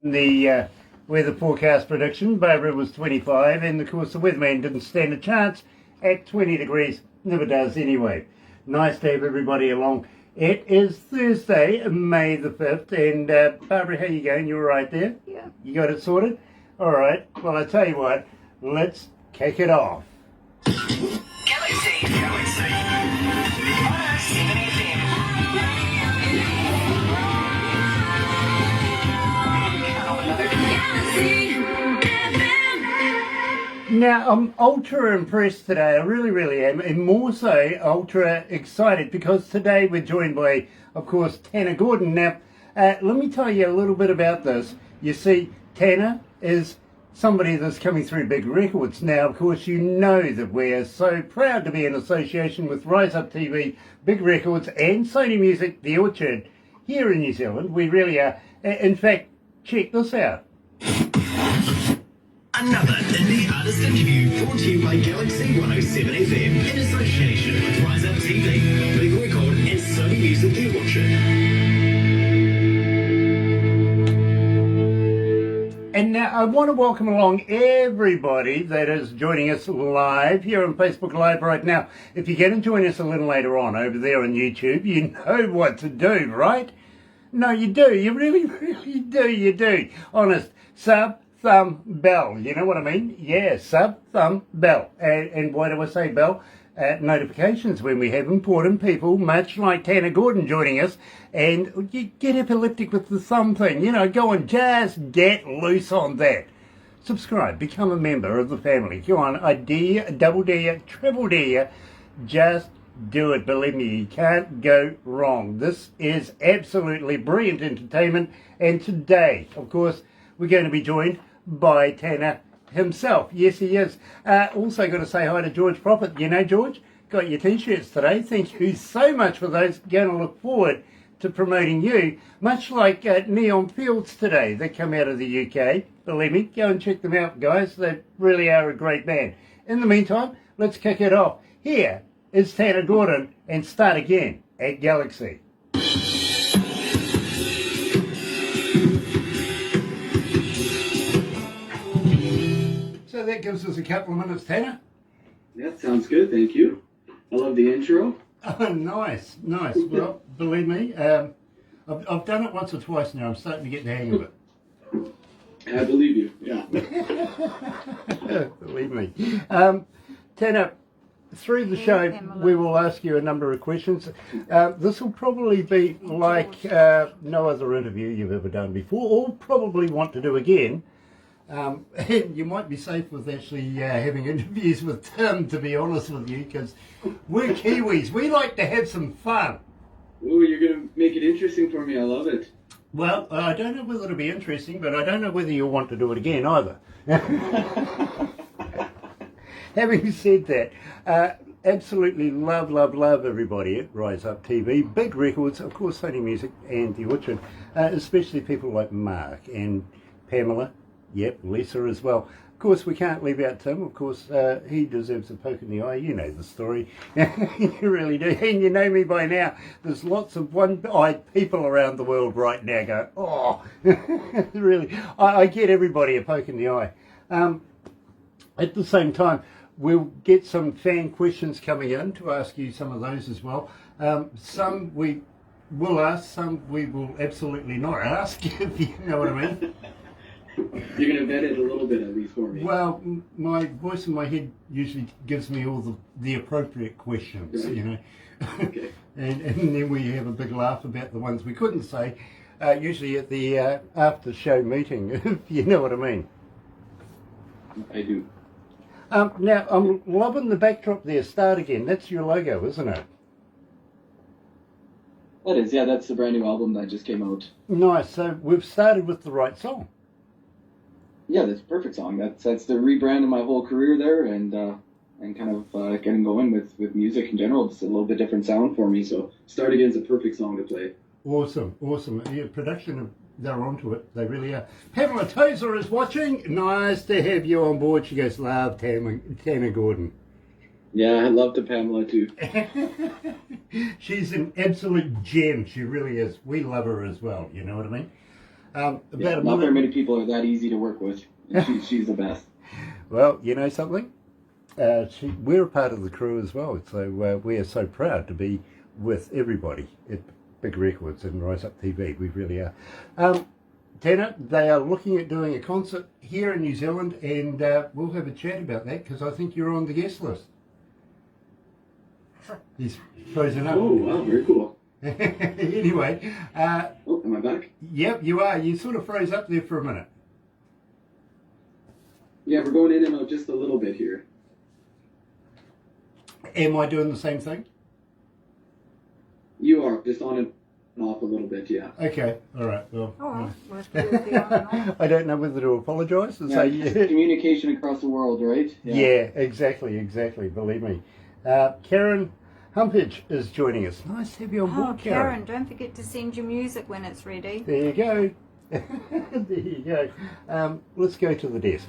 The weather forecast prediction, Barbara was 25, and of course the weatherman didn't stand a chance at 20 degrees. Never does anyway. Nice to have everybody along. It is Thursday, May the 5th, and Barbara, how you going? You all right there? Yeah. You got it sorted? All right. Well, I tell you what, let's kick it off. Galaxy 107fm. Now, I'm ultra impressed today. I really am, and more so ultra excited because today we're joined by, of course, Tanner Gordon. Now, let me tell you a little bit about this. You see, Tanner is somebody that's coming through big records. Now, of course, you know that we're so proud to be in association with Rise Up TV, Big Records, and Sony Music, The Orchard, here in New Zealand. We really are. In fact, check this out. Another indie artist interview brought to you by Galaxy 107fm in association with Rise Up TV, Big Record, and Sony Music, The Orchard. And now I want to welcome along everybody that is joining us live here on Facebook Live right now. If you're going to join us a little later on over there on YouTube, you know what to do, right? No, you do. You really do. You do. Honest. Sub, thumb, bell. You know what I mean? Yeah, sub, thumb, bell. And why do I say bell? Notifications when we have important people, much like Tanner Gordon joining us, and you get epileptic with the thumb thing. You know, go on, just get loose on that. Subscribe, become a member of the family. Go on, I dare, double dare, triple dare, just do it. Believe me, you can't go wrong. This is absolutely brilliant entertainment, and today, of course, we're going to be joined by Tanner himself. Yes, he is. Also got to say hi to George Prophet. You know, George, got your t-shirts today. Thank you so much for those. Going to look forward to promoting you, much like Neon Fields today. They come out of the UK. Believe me, go and check them out, guys. They really are a great band. In the meantime, let's kick it off. Here is Tanner Gordon and Start Again at Galaxy. So that gives us a couple of minutes, Tanner. That sounds good, thank you. I love the intro. Oh, nice. Well, believe me, I've done it once or twice now. I'm starting to get the hang of it. I believe you, yeah. Believe me. Tanner, through the show, we will ask you a number of questions. This will probably be like no other interview you've ever done before, or probably want to do again. You might be safe with actually having interviews with Tim, to be honest with you, because we're Kiwis. We like to have some fun. Oh, you're going to make it interesting for me. I love it. Well, I don't know whether it'll be interesting, but I don't know whether you'll want to do it again either. Having said that, absolutely love everybody at Rise Up TV, Big Records, of course Sony Music and The Orchard, especially people like Mark and Pamela. Yep, Lisa as well. Of course, we can't leave out Tim. Of course, he deserves a poke in the eye. You know the story. You really do. And you know me by now. There's lots of one-eyed people around the world right now go, oh, really. I get everybody a poke in the eye. At the same time, we'll get some fan questions coming in to ask you some of those as well. Some we will ask, some we will absolutely not ask, if you know what I mean. You're going to vet it a little bit, at least for me. Well, my voice in my head usually gives me all the appropriate questions, you know. Okay. and then we have a big laugh about the ones we couldn't say, usually at the after-show meeting, if you know what I mean. I do. Now, I'm loving the backdrop there, Start Again. That's your logo, isn't it? That is, yeah, that's the brand new album that just came out. Nice. So we've started with the right song. Yeah, that's a perfect song. That's the rebrand of my whole career there, and kind of getting going with music in general. Just a little bit different sound for me, so Start Again's a perfect song to play. Awesome. Yeah, production, they're onto it. They really are. Pamela Tozer is watching. Nice to have you on board. She goes, love Tanner Gordon. Yeah, I love to Pamela too. She's an absolute gem. She really is. We love her as well. You know what I mean? About Yeah, a not minute. very many people are that easy to work with. She's the best. Well, you know something? We're a part of the crew as well, so we are so proud to be with everybody at Big Records and Rise Up TV. We really are. Tana, they are looking at doing a concert here in New Zealand, and we'll have a chat about that because I think you're on the guest list. He's frozen up. Oh, wow, very cool. Anyway. Oh, am I back? Yep, you are. You sort of froze up there for a minute. Yeah, we're going in and out just a little bit here. Am I doing the same thing? You are, just on and off a little bit, yeah. Okay, all right. Well, Oh, well, it's good to be on and off. I don't know whether to apologise and Yeah, say yeah. communication across the world, right? Yeah, exactly, believe me. Karen Humpage is joining us. Nice to have you on Oh, board, Karen, don't forget to send your music when it's ready. There you go. There you go. Let's go to the desk.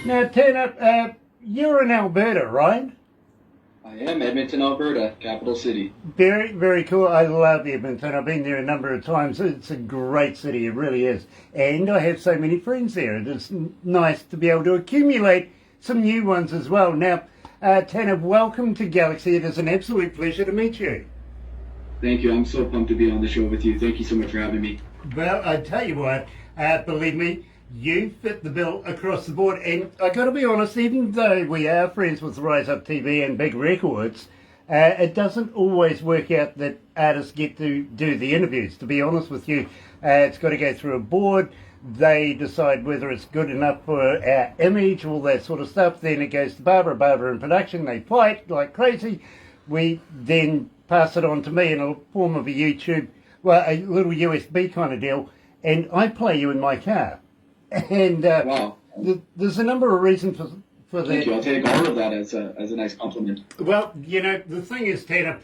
Now, Tana, you're in Alberta, right? I am Edmonton, Alberta, capital city. Very, very cool. I love Edmonton. I've been there a number of times. It's a great city. It really is. And I have so many friends there. It's nice to be able to accumulate some new ones as well. Now, Tana, welcome to Galaxy. It is an absolute pleasure to meet you. Thank you. I'm so pumped to be on the show with you. Thank you so much for having me. Well, I tell you what, believe me, you fit the bill across the board. And I got to be honest, even though we are friends with Rise Up TV and Big Records, it doesn't always work out that artists get to do the interviews. To be honest with you, it's got to go through a board. They decide whether it's good enough for our image, all that sort of stuff. Then it goes to Barbara in production. They fight like crazy. We then pass it on to me in a form of a YouTube, well, a little USB kind of deal, and I play you in my car. And Wow. there's a number of reasons for that. Thank you. I'll take all of that as a nice compliment. Well, you know, the thing is, Tana,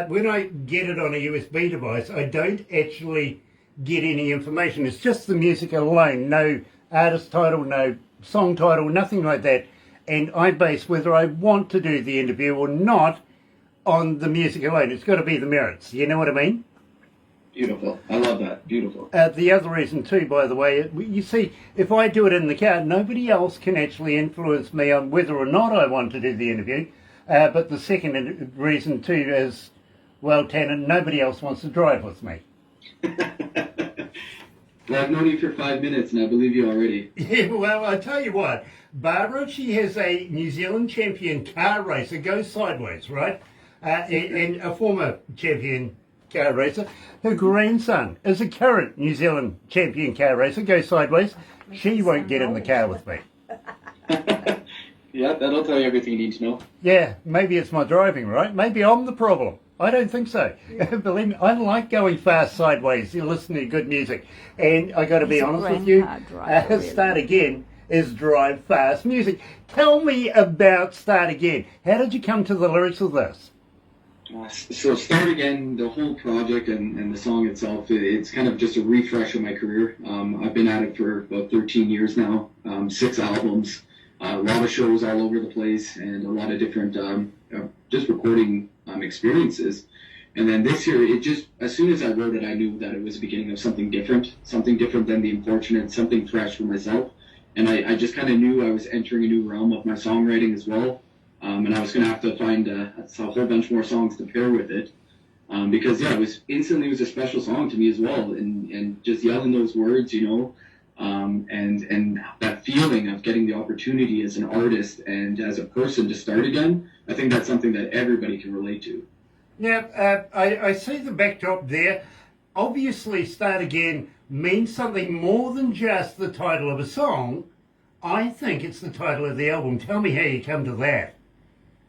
when I get it on a USB device, I don't actually get any information. It's just the music alone, no artist title, no song title, nothing like that. And I base whether I want to do the interview or not on the music alone. It's got to be the merits. You know what I mean? Beautiful. I love that. Beautiful. The other reason too, by the way, you see, if I do it in the car, nobody else can actually influence me on whether or not I want to do the interview. But the second reason too is, well, Tana, nobody else wants to drive with me. Well, I've known you for 5 minutes and I believe you already. Yeah, well, I tell you what, Barbara, she has a New Zealand champion car racer, goes sideways, right? And a former champion car racer. Her grandson is a current New Zealand champion car racer, goes sideways. She won't get in the car with me. Yeah, that'll tell you everything you need to know. Yeah, maybe it's my driving, right? Maybe I'm the problem. I don't think so. Believe me, I like going fast sideways, listening to good music. And I got to be He's a honest with you, grandpa driver, really. Start Again is drive fast music. Tell me about Start Again. How did you come to the lyrics of this? So Start Again, the whole project and the song itself, it's kind of just a refresh of my career. I've been at it for about 13 years now, 6 albums, a lot of shows all over the place, and a lot of different just recording experiences. And then this year, it just, as soon as I wrote it, I knew that it was the beginning of something different than The Unfortunate, something fresh for myself. And I just kind of knew I was entering a new realm of my songwriting as well. And I was going to have to find a whole bunch more songs to pair with it. Because, yeah, it was a special song to me as well. And just yelling those words, you know, and that feeling of getting the opportunity as an artist and as a person to start again, I think that's something that everybody can relate to. Now, I see the backdrop there. Obviously, Start Again means something more than just the title of a song. I think it's the title of the album. Tell me how you come to that.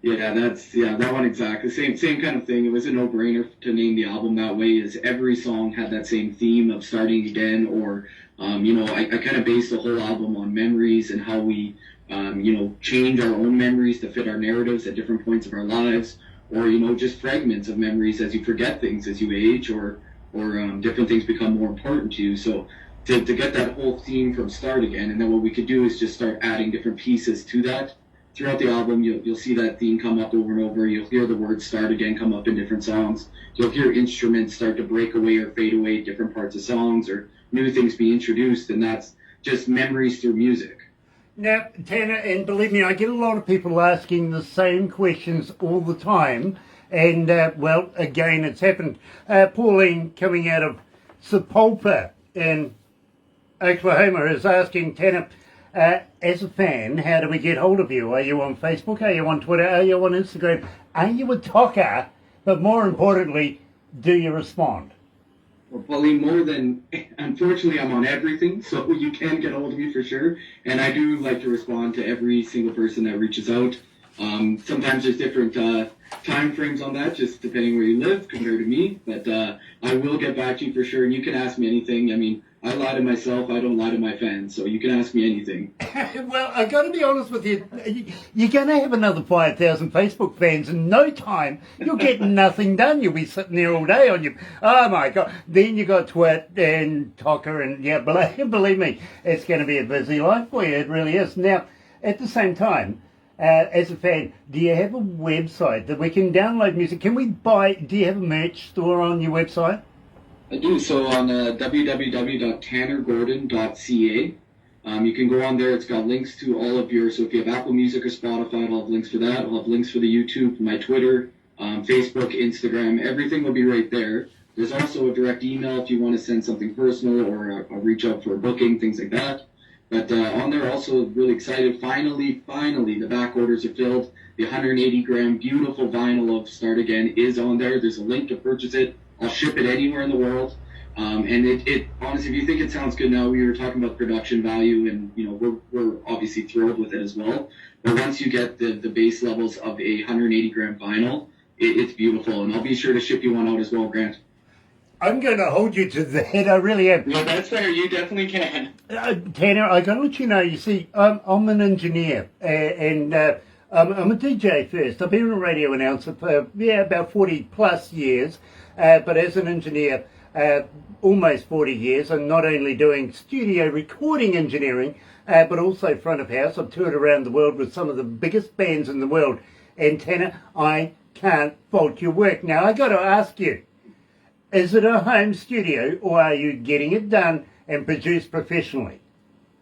Yeah, that one exactly. Same kind of thing. It was a no-brainer to name the album that way, as every song had that same theme of starting again, or I kind of based the whole album on memories and how we change our own memories to fit our narratives at different points of our lives, or just fragments of memories as you forget things as you age, or different things become more important to you. So to get that whole theme from start again, and then what we could do is just start adding different pieces to that. Throughout the album, you'll see that theme come up over and over. You'll hear the word start again come up in different songs. You'll hear instruments start to break away or fade away different parts of songs, or new things be introduced, and that's just memories through music. Now, Tanner, and believe me, I get a lot of people asking the same questions all the time. And, well, again, it's happened. Pauline, coming out of Sepulpa in Oklahoma, is asking, Tanner, as a fan, how do we get hold of you? Are you on Facebook? Are you on Twitter? Are you on Instagram? Are you a talker? But more importantly, do you respond? Well, Pauline, unfortunately, I'm on everything, so you can get hold of me for sure. And I do like to respond to every single person that reaches out. Sometimes there's different time frames on that, just depending where you live compared to me. But I will get back to you for sure, and you can ask me anything. I mean, I lie to myself, I don't lie to my fans, so you can ask me anything. Well, I got to be honest with you. You're going to have another 5,000 Facebook fans in no time. You'll get nothing done. You'll be sitting there all day on your... Oh, my God. Then you got Twit and Talker, and yeah, believe me, it's going to be a busy life for you. It really is. Now, at the same time, as a fan, do you have a website that we can download music? Can we buy... Do you have a merch store on your website? I do. So on www.tannergordon.ca, you can go on there. It's got links to all of your, so if you have Apple Music or Spotify, I'll have links for that. I'll have links for the YouTube, my Twitter, Facebook, Instagram. Everything will be right there. There's also a direct email if you want to send something personal or reach out for a booking, things like that. But on there, also really excited. Finally, the back orders are filled. The 180-gram beautiful vinyl of Start Again is on there. There's a link to purchase it. I'll ship it anywhere in the world. And it honestly, if you think it sounds good now, we were talking about production value, and we're obviously thrilled with it as well. But once you get the base levels of a 180-gram vinyl, it's beautiful. And I'll be sure to ship you one out as well, Grant. I'm going to hold you to that. I really am. Well, that's fair. You definitely can. Tanner, I got to let you know, you see, I'm an engineer, and I'm a DJ first. I've been a radio announcer for, about 40 plus years, but as an engineer, almost 40 years. I'm not only doing studio recording engineering, but also front of house. I've toured around the world with some of the biggest bands in the world. And Tanner, I can't fault your work. Now, I got to ask you, is it a home studio, or are you getting it done and produced professionally?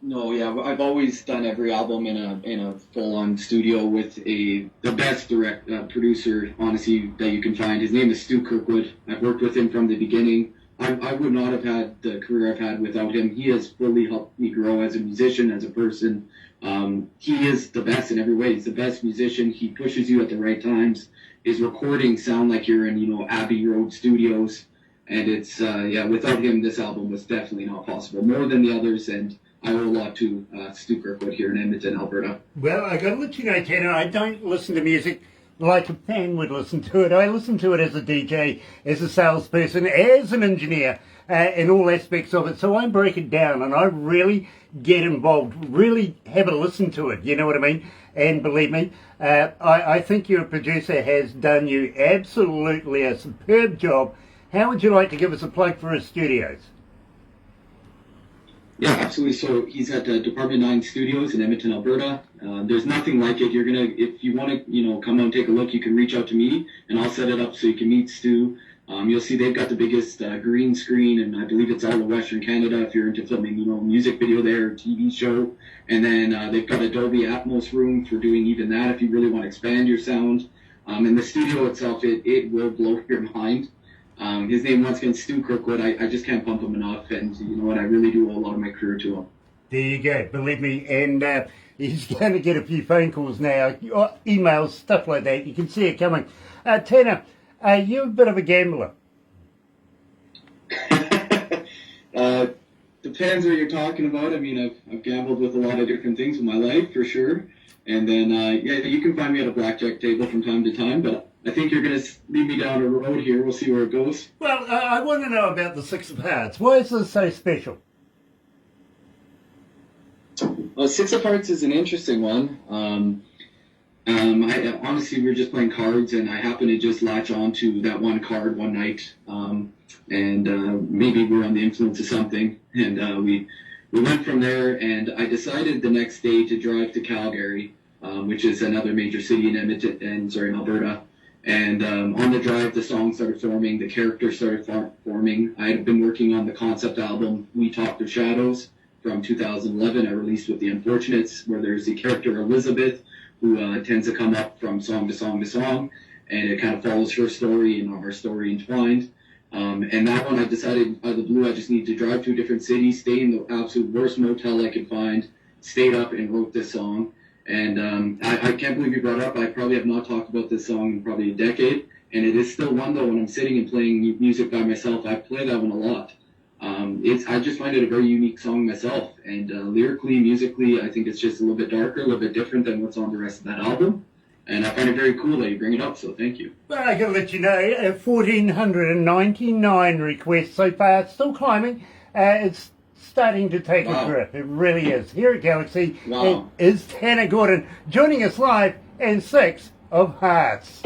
No, yeah, I've always done every album in a full-on studio with the best producer, honestly, that you can find. His name is Stu Kirkwood. I've worked with him from the beginning. I would not have had the career I've had without him. He has really helped me grow as a musician, as a person. He is the best in every way. He's the best musician. He pushes you at the right times. His recordings sound like you're in, Abbey Road Studios. And it's, without him, this album was definitely not possible. More than the others, and I owe a lot to Stu Kirkwood here in Edmonton, Alberta. Well, I got to let you know, Tanner, I don't listen to music like a fan would listen to it. I listen to it as a DJ, as a salesperson, as an engineer, in all aspects of it. So I break it down and I really get involved, really have a listen to it. You know what I mean? And believe me, I think your producer has done you absolutely a superb job. How would you like to give us a plug for his studios? Yeah, absolutely. So he's at Department 9 Studios in Edmonton, Alberta. There's nothing like it. If you want to, come out and take a look, you can reach out to me, and I'll set it up so you can meet Stu. You'll see they've got the biggest green screen, and I believe it's all of Western Canada if you're into filming, music video there, TV show. And then they've got a Dolby Atmos room for doing even that if you really want to expand your sound. And the studio itself, it will blow your mind. His name, once again, Stu Kirkwood. I just can't pump him enough, and you know what? I really do owe a lot of my career to him. There you go. Believe me, and he's going to get a few phone calls now, emails, stuff like that. You can see it coming. Tanner, you're a bit of a gambler. There's depends what you're talking about. I mean, I've gambled with a lot of different things in my life, for sure. And then, yeah, you can find me at a blackjack table from time to time, but I think you're going to lead me down a road here. We'll see where it goes. Well, I want to know about the Six of Hearts. Why is this so special? Well, Six of Hearts is an interesting one. Honestly, we were just playing cards, and I happened to just latch on to that one card one night. Maybe we were on the influence of something, and we went from there, and I decided the next day to drive to Calgary, which is another major city in Alberta. And on the drive, the song started forming, the character started forming. I had been working on the concept album, We Talked of Shadows, from 2011. I released with The Unfortunates, where there's the character Elizabeth, who tends to come up from song to song to song, and it kind of follows her story and our story entwined. And that one, I decided out of the blue, I just needed to drive to a different city, stay in the absolute worst motel I could find, stayed up and wrote this song. And I can't believe you brought up, I probably have not talked about this song in probably a decade, and it is still one, though, when I'm sitting and playing music by myself. I play that one a lot. I just find it a very unique song myself, and lyrically, musically, I think it's just a little bit darker, a little bit different than what's on the rest of that album. And I find it very cool that you bring it up, so thank you. Well, I can let you know, 1,499 requests so far. It's still climbing. It's starting to take a grip. It really is. Here at Galaxy, it is Tanner Gordon joining us live in Six of Hearts.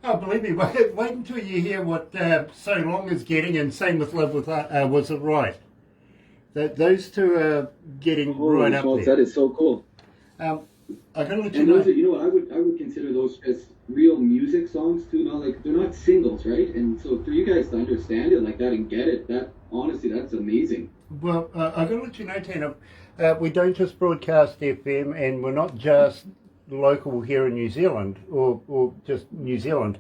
Oh, believe me, wait until you hear what So Long is getting, and same with Love with Was It Right? Those two are getting right up there. That is so cool. I gotta let you And know. those are, you know what, I would consider those as real music songs too. Not like, they're not singles, right? And so for you guys to understand it like that and get it, that honestly, that's amazing. Well, I gotta let you know, Tanner. We don't just broadcast FM, and we're not just local here in New Zealand or just New Zealand.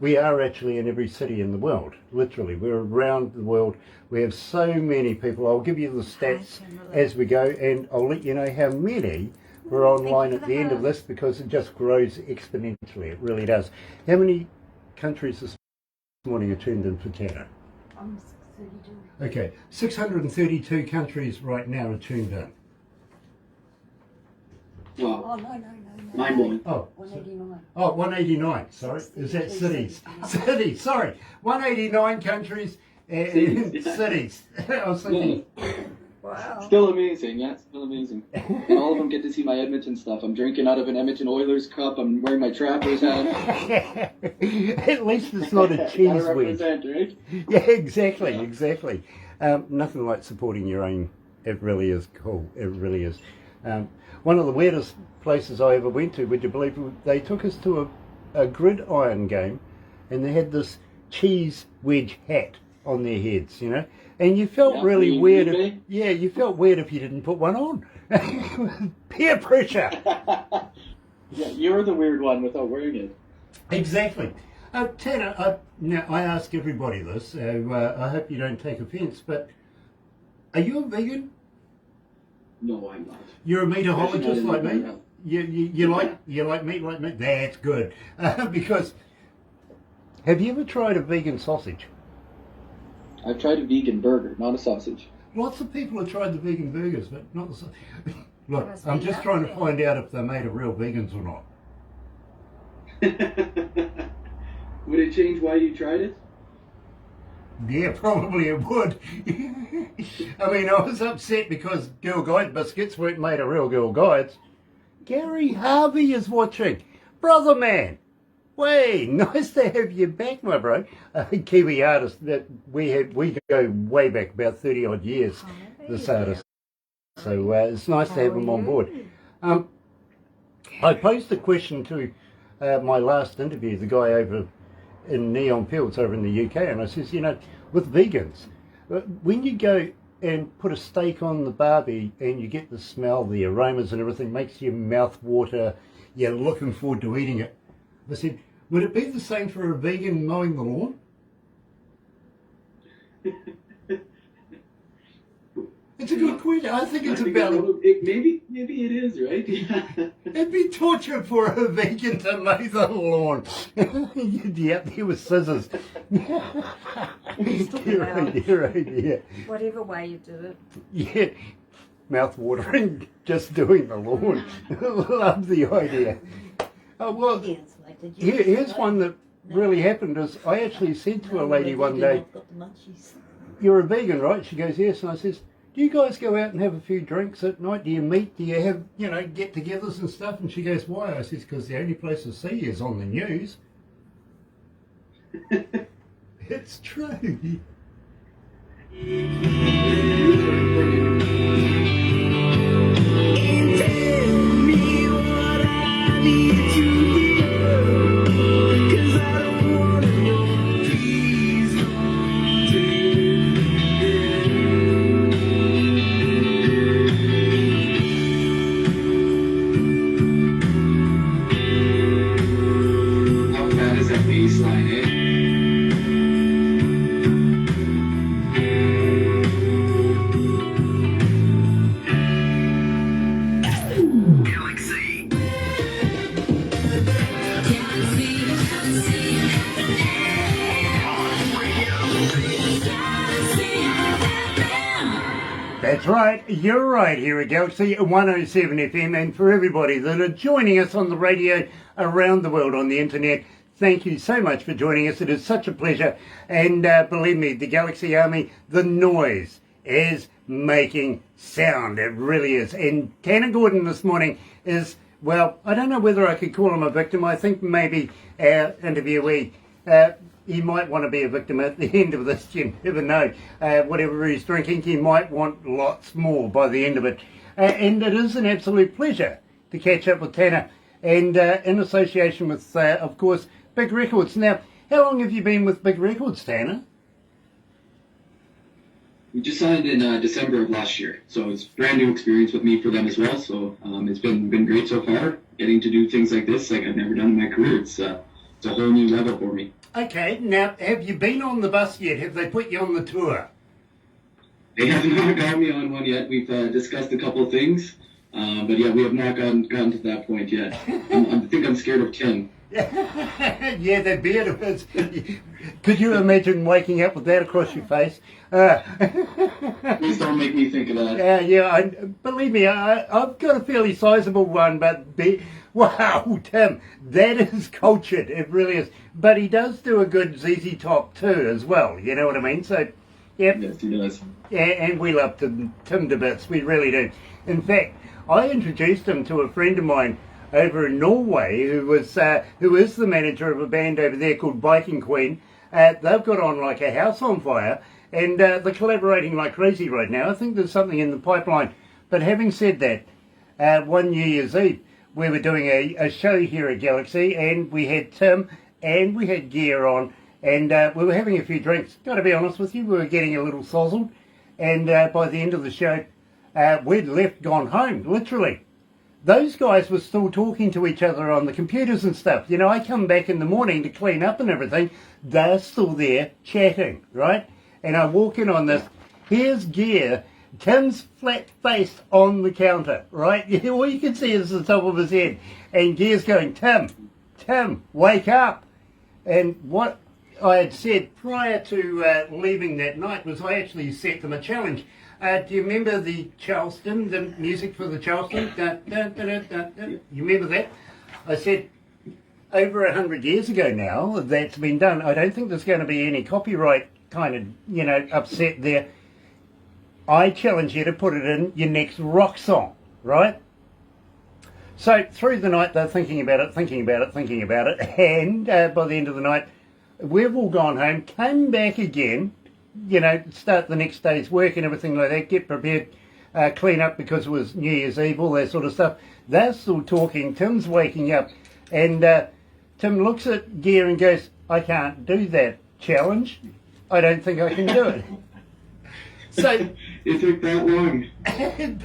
We are actually in every city in the world, literally. We're around the world. We have so many people. I'll give you the stats as we go, and I'll let you know how many were online at the end of this, because it just grows exponentially. It really does. How many countries this morning are tuned in for Tanner? 632. Okay, 632 countries right now are tuned in. Wow. Oh, no. Mind blowing. Oh, 189. Oh, 189, sorry. Is that cities? Cities, sorry. 189 countries and cities. I was thinking. Wow. Still amazing, yeah, still amazing. And all of them get to see my Edmonton stuff. I'm drinking out of an Edmonton Oilers cup. I'm wearing my Trappers hat. At least it's not a cheese Gotta wedge. represent, right? Yeah, exactly. Nothing like supporting your own. It really is cool. It really is. One of the weirdest places I ever went to, would you believe, they took us to a gridiron game, and they had this cheese wedge hat on their heads, you know, and you felt really weird. You felt weird if you didn't put one on. Peer pressure. Yeah, you're the weird one without wearing it. Exactly. Tanner, now I ask everybody this, so I hope you don't take offence, but are you a vegan? No, I'm not. You're a meatologist like me? No. You like meat like me? That's good. Because have you ever tried a vegan sausage? I've tried a vegan burger, not a sausage. Lots of people have tried the vegan burgers, but not the sausage. Look, I'm just trying to find out if they're made of real vegans or not. Would it change why you tried it? Yeah, probably it would. I mean, I was upset because Girl Guide biscuits weren't made of real Girl Guides. Gary Harvey is watching. Brother man. Way, nice to have you back, my bro. Kiwi artist that we go way back, about 30 odd years, this artist. So it's nice to have him on board. I posed a question to my last interview, the guy over in Neon Fields over in the UK, and I says, you know, with vegans, when you go and put a steak on the barbie and you get the smell, the aromas and everything, makes your mouth water, you're looking forward to eating it. I said, would it be the same for a vegan mowing the lawn? It's a good question. I think it's I think about... maybe it is, right? Yeah. It'd be torture for a vegan to mow the lawn. You'd be out there with scissors. Yeah. Whatever way you do it. Yeah. Mouth watering, just doing the lawn. Love the idea. Oh, well, here's one that really happened. Is I actually said to a lady one day, "You're a vegan, right?" She goes, "Yes." And I says, "Do you guys go out and have a few drinks at night? Do you meet? Do you have, get-togethers and stuff?" And she goes, "Why?" I says, "Because the only place to see you is on the news." It's true. How bad is that bass line, eh? Galaxy. That's right, you're right here at Galaxy 107 FM, and for everybody that are joining us on the radio around the world on the internet, thank you so much for joining us. It is such a pleasure, and believe me, the Galaxy Army, the noise is making sound. It really is. And Tanner Gordon this morning is, well, I don't know whether I could call him a victim. I think maybe our interviewee, he might want to be a victim at the end of this. You never know. Whatever he's drinking, he might want lots more by the end of it. And it is an absolute pleasure to catch up with Tanner, and in association with, of course, Big Records. Now, how long have you been with Big Records, Tanner? We just signed in December of last year, so it's a brand new experience with me for them as well. So it's been great so far. Getting to do things like this, like I've never done in my career. It's a whole new level for me. Okay, now, have you been on the bus yet? Have they put you on the tour? They have not got me on one yet. We've discussed a couple of things, but yeah, we have not gotten to that point yet. I think I'm scared of Tim. Yeah, that beard of his. Could you imagine waking up with that across your face? Please don't make me think of that. Believe me, I've got a fairly sizable one, but wow, Tim, that is cultured. It really is. But he does do a good ZZ Top too, as well. You know what I mean? So, yep. Yes, he does. Yeah, and we love Tim to bits. We really do. In fact, I introduced him to a friend of mine over in Norway, who is the manager of a band over there called Viking Queen. They've got on like a house on fire, and they're collaborating like crazy right now. I think there's something in the pipeline. But having said that, one New Year's Eve, we were doing a show here at Galaxy, and we had Tim and we had Gear on, and we were having a few drinks. Got to be honest with you, we were getting a little sozzled, and by the end of the show, we'd gone home, literally. Those guys were still talking to each other on the computers and stuff. You know, I come back in the morning to clean up and everything. They're still there chatting, right? And I walk in on this. Here's Gear. Tim's flat-faced on the counter, right? All you can see is the top of his head. And Gear's going, Tim, wake up. And what I had said prior to leaving that night was I actually set them a challenge. Do you remember the Charleston, the music for the Charleston? Dun, dun, dun, dun, dun, dun. You remember that? I said, over 100 years ago now, that's been done. I don't think there's going to be any copyright kind of, upset there. I challenge you to put it in your next rock song, right? So through the night, they're thinking about it, and by the end of the night, we've all gone home, came back again, start the next day's work and everything like that, get prepared, clean up because it was New Year's Eve, all that sort of stuff. They're still talking, Tim's waking up, and Tim looks at Gear and goes, I can't do that challenge. I don't think I can do it. So it took that long.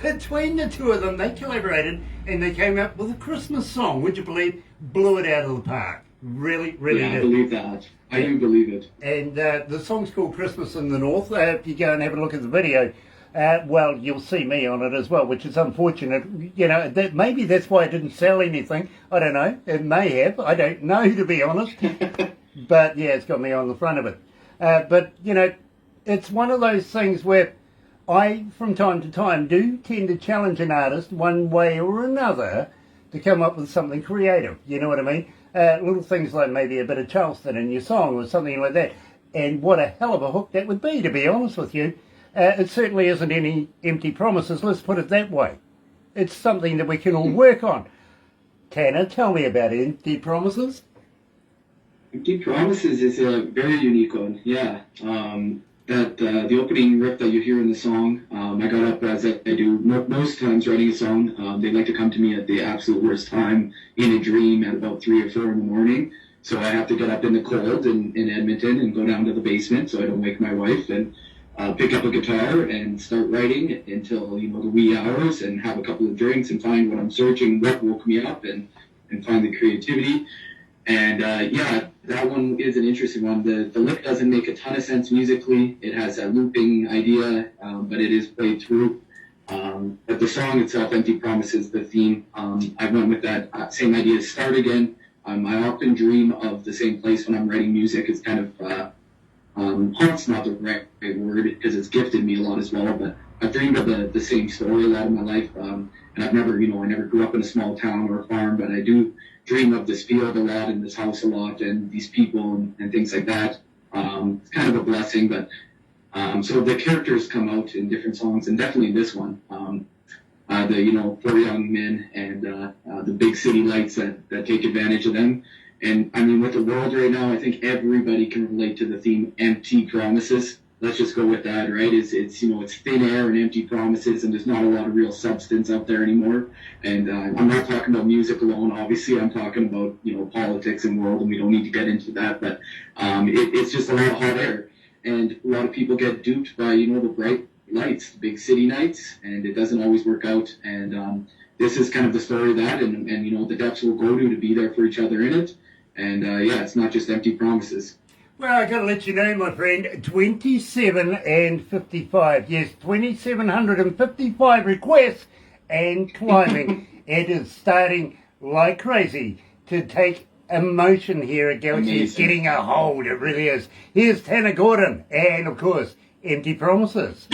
Between the two of them, they collaborated and they came up with a Christmas song. Would you believe? Blew it out of the park. Really Yeah, did. I believe that. I do believe it. And the song's called Christmas in the North. If you go and have a look at the video, Well, you'll see me on it as well, which is unfortunate. You know, maybe that's why it didn't sell anything. I don't know. It may have. I don't know, to be honest. But yeah, it's got me on the front of it. But, you know, it's one of those things where I, from time to time, do tend to challenge an artist one way or another to come up with something creative. You know what I mean? Little things like maybe a bit of Charleston in your song or something like that. And what a hell of a hook that would be, to be honest with you. It certainly isn't any empty promises, let's put it that way. It's something that we can all work on. Tanner, tell me about Empty Promises. Empty Promises is a very unique one, yeah. The opening riff that you hear in the song, I got up as I do most times writing a song. They like to come to me at the absolute worst time in a dream at about 3 or 4 in the morning. So I have to get up in the cold in Edmonton and go down to the basement so I don't wake my wife and pick up a guitar and start writing until, you know, the wee hours and have a couple of drinks and find what I'm searching, what woke me up, and find the creativity. And yeah, that one is an interesting one. The lick doesn't make a ton of sense musically. It has a looping idea, but it is played through. But the song itself, Empty Promises, the theme, I went with that same idea, start again. I often dream of the same place when I'm writing music. It's kind of haunt's not the right word because it's gifted me a lot as well, but I've dreamed of the same story a lot of my life, and I've never, you know, I never grew up in a small town or a farm, but I do dream of this field a lot and this house a lot and these people and things like that. It's kind of a blessing, but so the characters come out in different songs, and definitely this one, the, you know, 4 young men and the big city lights that take advantage of them. And I mean, with the world right now, I think everybody can relate to the theme empty promises. Let's just go with that, right? It's you know, it's thin air and empty promises, and there's not a lot of real substance out there anymore. And I'm not talking about music alone. Obviously, I'm talking about, you know, politics and world, and we don't need to get into that. But it's just a lot of hot air, and a lot of people get duped by, you know, the bright lights, the big city nights, and it doesn't always work out. And this is kind of the story of that, and you know, the depths we'll go to be there for each other in it. And yeah, it's not just empty promises. Well, I got to let you know, my friend, 27 and 55. Yes, 2,755 requests and climbing. It is starting like crazy to take emotion here at Galaxy. It's getting a hold, it really is. Here's Tanner Gordon and, of course, Empty Promises.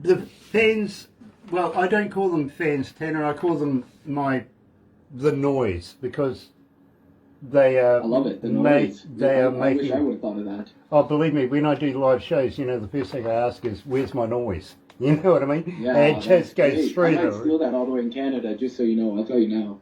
The fans, well, I don't call them fans, Tanner. I call them the noise, because they are. I love it. The noise. They are I making. wish I would have thought of that. Oh, believe me, when I do live shows, you know, the first thing I ask is, "Where's my noise?" You know what I mean? Yeah, it just goes through. I might steal that all the way in Canada, just so you know. I'll tell you now.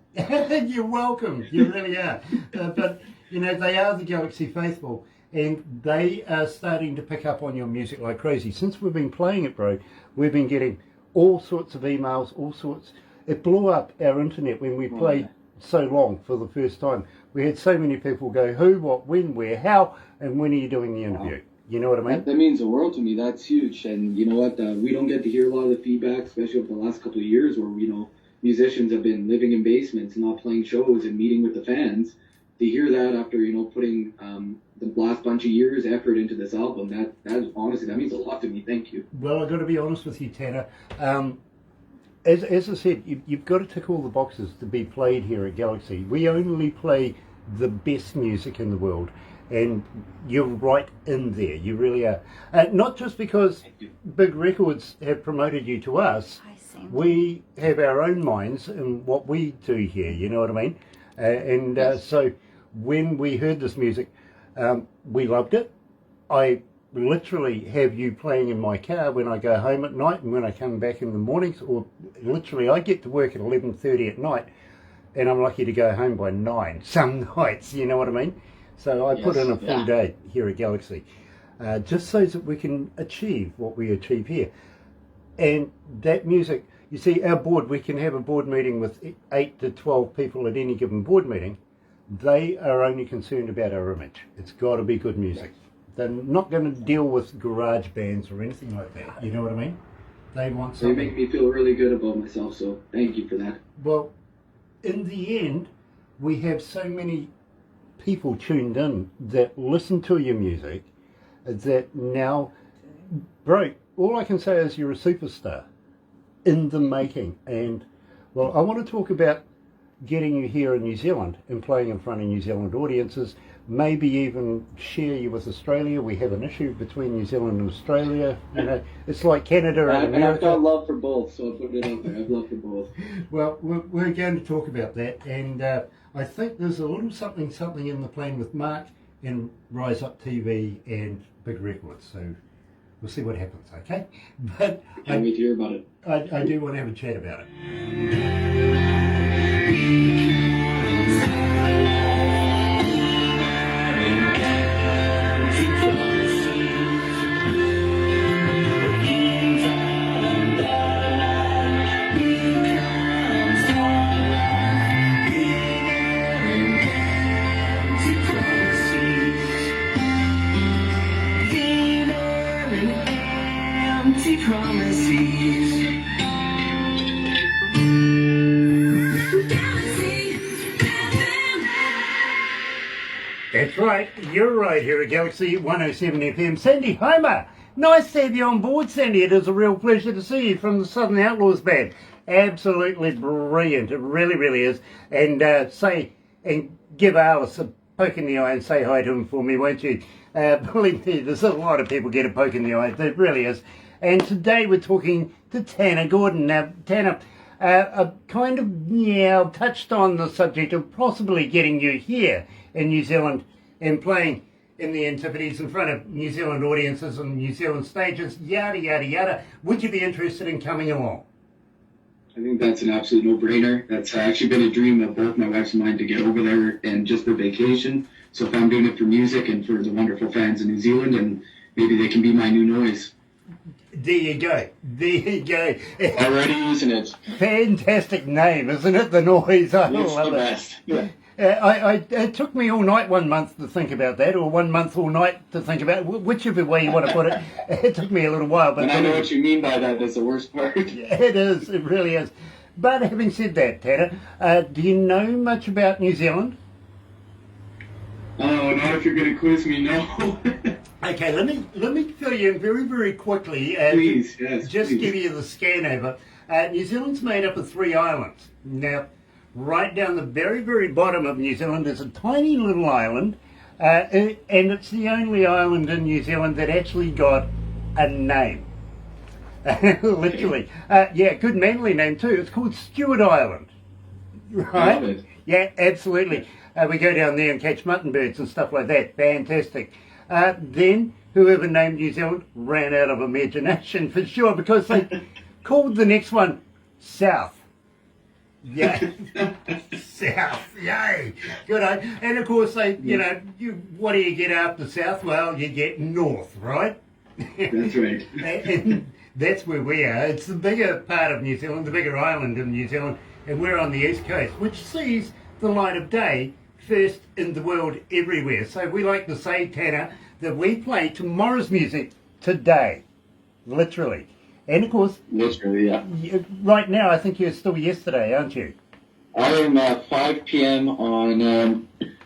You're welcome. You really are. But you know, they are the Galaxy faithful, and they are starting to pick up on your music like crazy. Since we've been playing it, bro, we've been getting all sorts of emails, all sorts. It blew up our internet when we played so long for the first time. We had so many people go, who, what, when, where, how, and when are you doing the interview? Wow. You know what I mean? That means the world to me. That's huge. And you know what? We don't get to hear a lot of the feedback, especially over the last couple of years where, you know, musicians have been living in basements and not playing shows and meeting with the fans. To hear that after, you know, putting the last bunch of years effort into this album, that honestly, that means a lot to me. Thank you. Well, I've got to be honest with you, Tanner. As I said, you've got to tick all the boxes to be played here at Galaxy. We only play the best music in the world, and you're right in there. You really are. Not just because big records have promoted you to us. We have our own minds in what we do here. You know what I mean? Yes. So when we heard this music, we loved it. I literally have you playing in my car when I go home at night and when I come back in the mornings, or literally I get to work at 11:30 at night and I'm lucky to go home by 9 some nights, you know what I mean? So I put in a full day here at Galaxy, just so that we can achieve what we achieve here. And that music, you see, our board, we can have a board meeting with 8 to 12 people at any given board meeting. They are only concerned about our image. It's got to be good music. They're not going to deal with garage bands or anything like that. You know what I mean? They want something. They make me feel really good about myself, so thank you for that. Well, in the end, we have so many people tuned in that listen to your music that now, bro, all I can say is you're a superstar in the making. And, well, I want to talk about getting you here in New Zealand and playing in front of New Zealand audiences, maybe even share you with Australia. We have an issue between New Zealand and Australia. You know, it's like Canada and And I've America. got love for both, so I'll put it out there. I've love for both. Well, we're going to talk about that, and I think there's a little something in the plan with Mark and Rise Up TV and Big Records, so we'll see what happens, okay? But Can't wait to hear about it. I do want to have a chat about it. That's right, you're right here at Galaxy 107 FM. Sandy Homer, nice to have you on board, Sandy. It is a real pleasure to see you from the Southern Outlaws Band. Absolutely brilliant, it really, really is. And give Alice a poke in the eye and say hi to him for me, won't you? Believe me, there's a lot of people get a poke in the eye, there really is. And today we're talking to Tanner Gordon. Now, Tanner, I've touched on the subject of possibly getting you here in New Zealand and playing in the Antipodes in front of New Zealand audiences and New Zealand stages, yada, yada, yada. Would you be interested in coming along? I think that's an absolute no-brainer. That's actually been a dream of both my wife's and mine to get over there and just for vacation. So if I'm doing it for music and for the wonderful fans in New Zealand, and maybe they can be my new noise. There you go. There you go. Already using it. Fantastic name, isn't it? The Noise. I It's love the it. best. Yeah. It took me all night 1 month to think about that, or 1 month all night to think about it, whichever way you want to put it. It took me a little while. But And I know what you mean by that. That's the worst part. It is. It really is. But having said that, Tanner, do you know much about New Zealand? Oh, not if you're going to quiz me, no. Okay, let me fill you in very, very quickly. Please, yes, Just please. give you the scan over. New Zealand's made up of 3 islands. Now, right down the very, very bottom of New Zealand is a tiny little island, and it's the only island in New Zealand that actually got a name. Literally. Yeah, good manly name too. It's called Stewart Island. Right? Love it. Yeah, absolutely. We go down there and catch mutton birds and stuff like that. Fantastic. Then, whoever named New Zealand ran out of imagination for sure, because they called the next one South. Yeah, South, yay, good on. And of course, they, what do you get after South? Well, you get North, right? That's right. And that's where we are. It's the bigger part of New Zealand, the bigger island in New Zealand, and we're on the east coast, which sees the light of day first in the world everywhere. So we like to say, Tanner, that we play tomorrow's music today, literally. And of course, Literally, yeah. right now, I think you're still yesterday, aren't you? I am at 5 p.m. on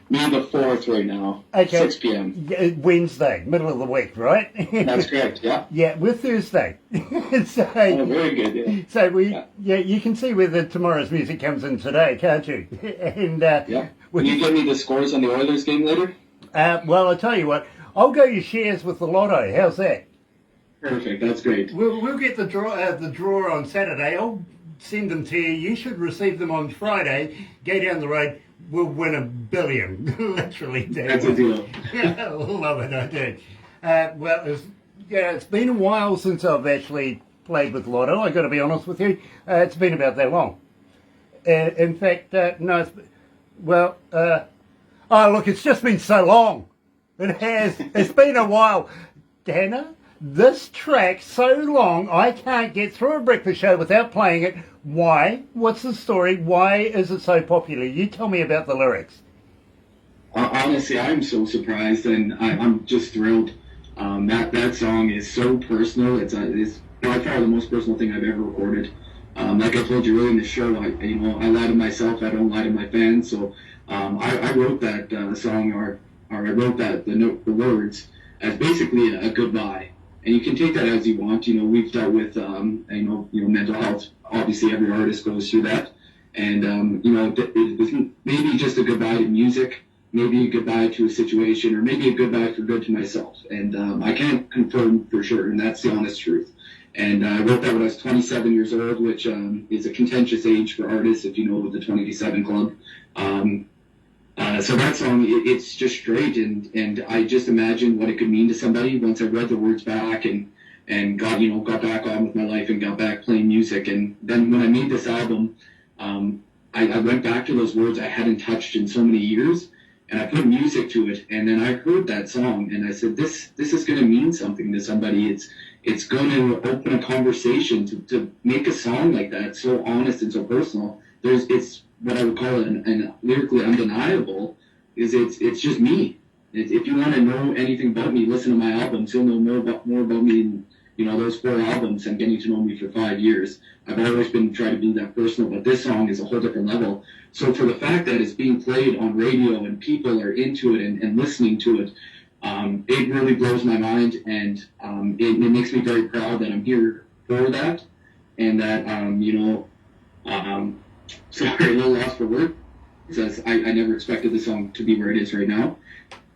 May the 4th right now. Okay. 6 p.m. Wednesday, middle of the week, right? That's correct, yeah. Yeah, we're Thursday. So, Oh, very good, yeah. so you can see where the tomorrow's music comes in today, can't you? And Yeah. Will you give me the scores on the Oilers game later? well, I'll tell you what, I'll go your shares with the lotto. How's that? Perfect, that's great. We'll get the draw on Saturday. I'll send them to you. You should receive them on Friday. Go down the road. We'll win $1 billion. Literally. That's a deal. Love it, I do. Well, it's been a while since I've actually played with lotto. I got to be honest with you. It's been about that long. In fact, no. Oh look, it's just been so long. It has. It's been a while, Tanner. This track's so long, I can't get through a breakfast show without playing it. Why? What's the story? Why is it so popular? You tell me about the lyrics. Honestly, I'm so surprised, and I'm just thrilled. That song is so personal. It's by far the most personal thing I've ever recorded. Like I told you earlier in the show, I lie to myself. I don't lie to my fans. So I wrote that song, or I wrote that the words as basically a goodbye. And you can take that as you want. You know, we've dealt with mental health. Obviously, every artist goes through that. And it was maybe just a goodbye to music, maybe a goodbye to a situation, or maybe a goodbye for good to myself. And I can't confirm for sure, and that's the honest truth. And I wrote that when I was 27 years old, which is a contentious age for artists, if you know the 27 Club. So that song, it's just straight, and I just imagined what it could mean to somebody once I read the words back and got back on with my life and got back playing music. And then when I made this album, I went back to those words I hadn't touched in so many years, and I put music to it. And then I heard that song, and I said, this is going to mean something to somebody. It's going to open a conversation to make a song like that, so honest and so personal. It's what I would call an lyrically undeniable, is it's just me. If you want to know anything about me, listen to my albums. You'll know more about me in, those 4 albums and getting to know me for 5 years. I've always been trying to be that personal, but this song is a whole different level. So for the fact that it's being played on radio and people are into it and listening to it, it really blows my mind, and it makes me very proud that I'm here for that, and that, sorry, a little lost for words, because I never expected the song to be where it is right now.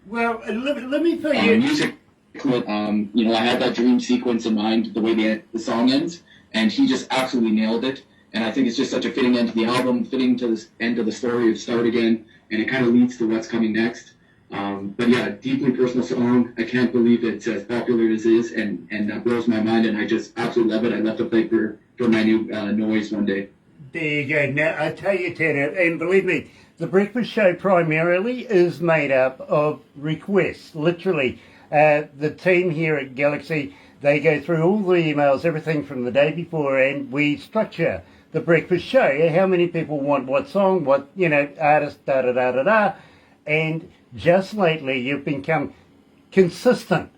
Well, let me tell you. Music, I had that dream sequence in mind, the way the song ends, and he just absolutely nailed it. And I think it's just such a fitting end to the album, fitting to the end of the story of Start Again, and it kind of leads to what's coming next. But yeah, deeply personal song. I can't believe it's as popular as it is, and that blows my mind, and I just absolutely love it. I'd love to play for my new noise one day. There you go. Now, I tell you, Tanner, and believe me, the breakfast show primarily is made up of requests, literally. The team here at Galaxy, they go through all the emails, everything from the day before, and we structure the breakfast show. How many people want what song, what, artist, da-da-da-da-da. And just lately, you've become consistent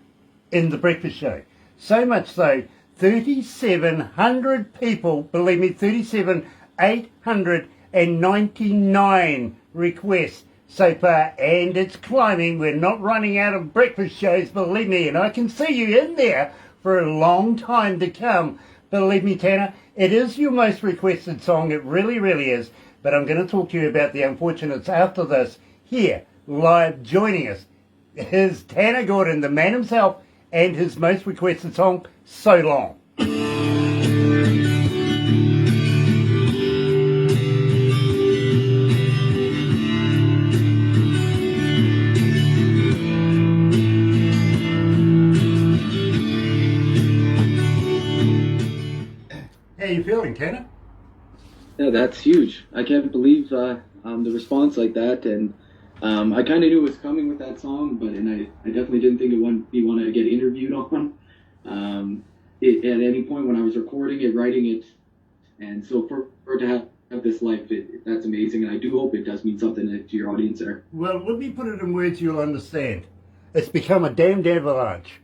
in the breakfast show. So much so, 3,700 people, believe me, 3,899 requests so far, and it's climbing. We're not running out of breakfast shows, believe me, and I can see you in there for a long time to come. Believe me, Tanner, it is your most requested song. It really, really is. But I'm going to talk to you about the unfortunates after this. Here, live, joining us, is Tanner Gordon, the man himself, and his most requested song, So Long. How you feeling, Tanner? Yeah, that's huge. I can't believe the response like that, and I kind of knew it was coming with that song, but I definitely didn't think it would be one to get interviewed on. At any point when I was recording it, writing it, and so for it to have this life, that's amazing, and I do hope it does mean something to your audience there. Well, let me put it in words you'll understand. It's become a damned avalanche.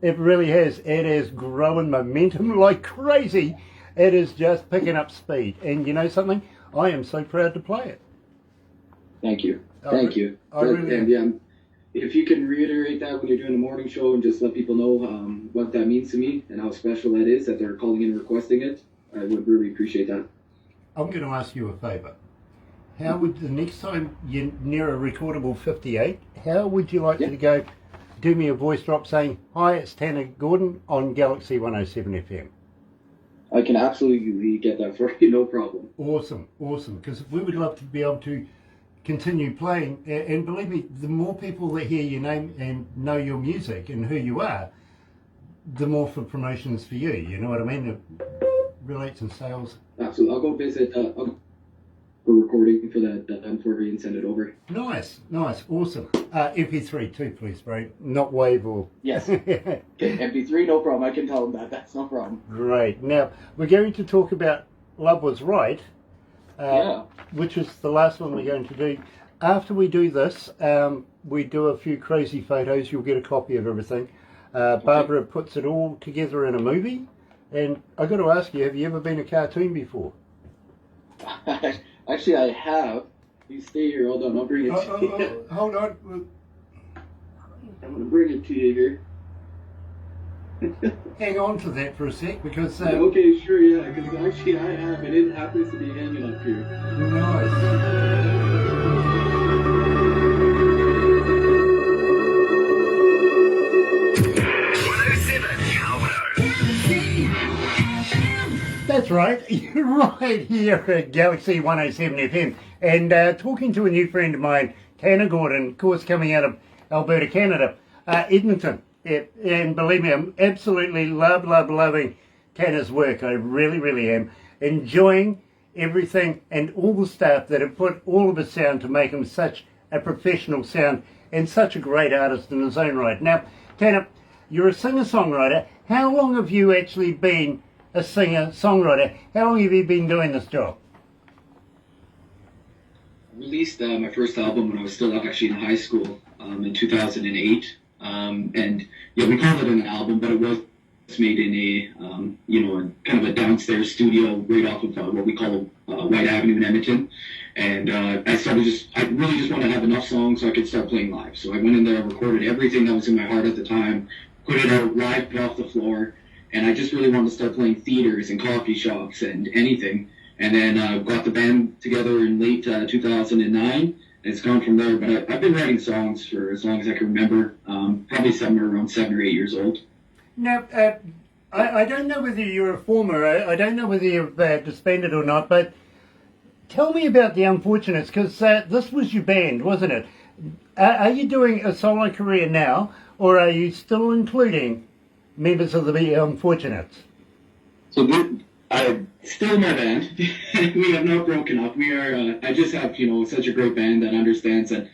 It really has. It is growing momentum like crazy. It is just picking up speed. And you know something? I am so proud to play it. Thank you. Thank you. And yeah, if you can reiterate that when you're doing the morning show and just let people know what that means to me and how special that is, that they're calling in and requesting it, I would really appreciate that. I'm going to ask you a favour. How would the next time you're near a recordable 58, how would you like to go do me a voice drop saying, "Hi, it's Tanner Gordon on Galaxy 107 FM. I can absolutely get that for you, no problem. Awesome, because we would love to be able to continue playing, and believe me, the more people that hear your name and know your music and who you are, the more for promotions for you, you know what I mean? It relates in sales. Absolutely. I'll go visit a recording for that M4 and send it over. Nice, awesome. MP3 too, please, bro. Not WAV or... Yes. Okay, MP3, no problem. I can tell them that's no problem. Great. Now, we're going to talk about Love Was Right, which is the last one we're going to do. After we do this, we do a few crazy photos. You'll get a copy of everything. Barbara puts it all together in a movie. And I've got to ask you, have you ever been a cartoon before? Actually, I have. You stay here. Hold on. I'll bring it to you. Hold on. I'm going to bring it to you here. Hang on to that for a sec because... Okay, sure, yeah, because actually I have it. It happens to be hanging up here. Nice. 107 That's right. You're right here at Galaxy 107 FM. And talking to a new friend of mine, Tanner Gordon, of course, coming out of Alberta, Canada, Edmonton. Yeah, and believe me, I'm absolutely loving Tanner's work. I really, really am. Enjoying everything and all the staff that have put all of his sound to make him such a professional sound and such a great artist in his own right. Now, Tanner, you're a singer-songwriter. How long have you actually been a singer-songwriter? How long have you been doing this job? I released my first album when I was still actually in high school in 2008. And yeah, we call it an album, but it was made in a kind of a downstairs studio right off of what we call White Avenue in Edmonton. And I really just wanted to have enough songs so I could start playing live. So I went in there and recorded everything that was in my heart at the time, put it out live, put off the floor, and I just really wanted to start playing theaters and coffee shops and anything. And then got the band together in late 2009. It's gone from there, but I've been writing songs for as long as I can remember, probably somewhere around 7 or 8 years old. Now, I don't know whether you're a former, I don't know whether you've disbanded or not, but tell me about the Unfortunates, because this was your band, wasn't it? Are you doing a solo career now, or are you still including members of the Unfortunates? So still my band. We have not broken up. We are. I just have such a great band that understands that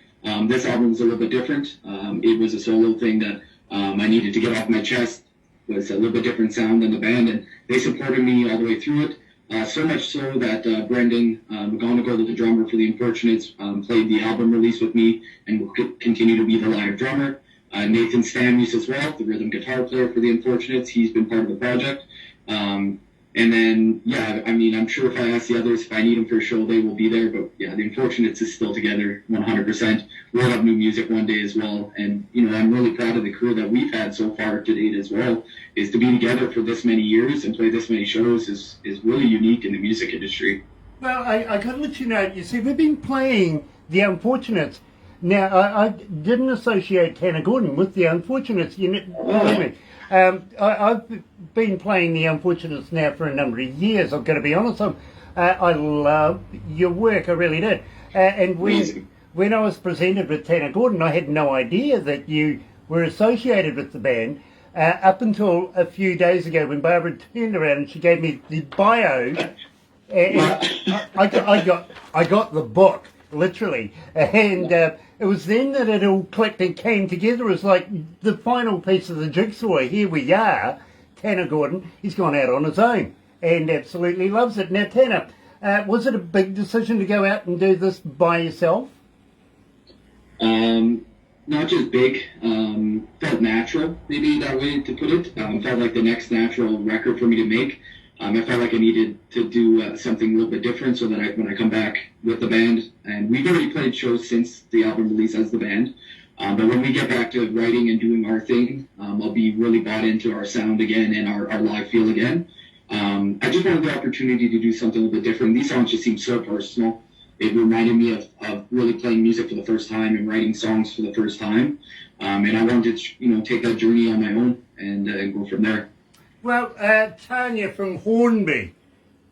this album is a little bit different. It was a solo thing that I needed to get off my chest. It was a little bit different sound than the band, and they supported me all the way through it. So much so that Brendan McGonigal, the drummer for the Unfortunates, played the album release with me and will continue to be the live drummer. Nathan Stamuse as well, the rhythm guitar player for the Unfortunates. He's been part of the project. And then, yeah, I mean, I'm sure if I ask the others if I need them for a show, they will be there. But yeah, the Unfortunates is still together 100%. We'll have new music one day as well. And, I'm really proud of the crew that we've had so far to date as well. Is to be together for this many years and play this many shows is really unique in the music industry. Well, I got to let you know, you see, we've been playing the Unfortunates. Now, I didn't associate Tanner Gordon with the Unfortunates. Believe me. I've been playing the Unfortunates now for a number of years, I've got to be honest. I love your work, I really did. And when I was presented with Tanner Gordon, I had no idea that you were associated with the band up until a few days ago when Barbara turned around and she gave me the bio. And I got the book, literally. And it was then that it all clicked and came together as like the final piece of the jigsaw. Here we are, Tanner Gordon. He's gone out on his own and absolutely loves it. Now, Tanner, was it a big decision to go out and do this by yourself? Not just big. Felt natural, maybe that way to put it. Felt like the next natural record for me to make. I felt like I needed to do something a little bit different so that when I come back with the band, and we've already played shows since the album release as the band, but when we get back to writing and doing our thing, I'll be really bought into our sound again and our live feel again. I just wanted the opportunity to do something a little bit different. These songs just seem so personal. It reminded me of really playing music for the first time and writing songs for the first time. And I wanted to, take that journey on my own and go from there. Well, Tanya from Hornby,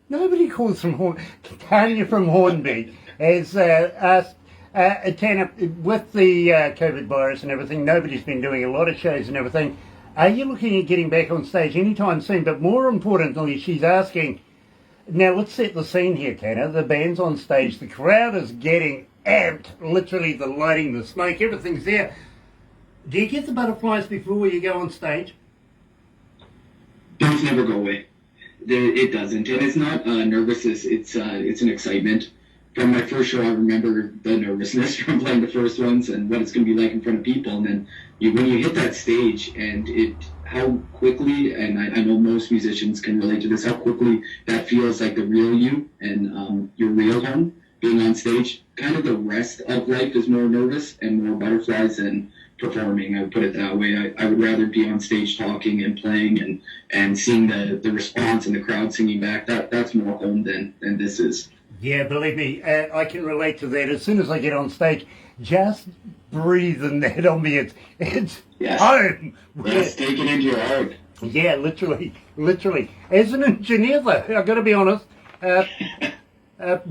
nobody calls from Hornby, Tanya from Hornby has asked, Tanya, with the COVID virus and everything, nobody's been doing a lot of shows and everything. Are you looking at getting back on stage anytime soon? But more importantly, she's asking, now let's set the scene here, Tanya. The band's on stage, the crowd is getting amped, literally the lighting, the smoke, everything's there. Do you get the butterflies before you go on stage? Those never go away. It doesn't, and it's not nervousness. It's an excitement. From my first show, I remember the nervousness from playing the first ones and what it's going to be like in front of people. And then when you hit that stage, and how quickly, and I know most musicians can relate to this, how quickly that feels like the real you and your real home. being on stage. Kind of the rest of life is more nervous and more butterflies than performing. I would put it that way. I would rather be on stage talking and playing and seeing the response and the crowd singing back. That's more home than this is. Yeah, believe me, I can relate to that. As soon as I get on stage, just breathing that on me, it's Yes. home. Yes, take it into your heart. Yeah, literally. As an engineer, though, I've got to be honest,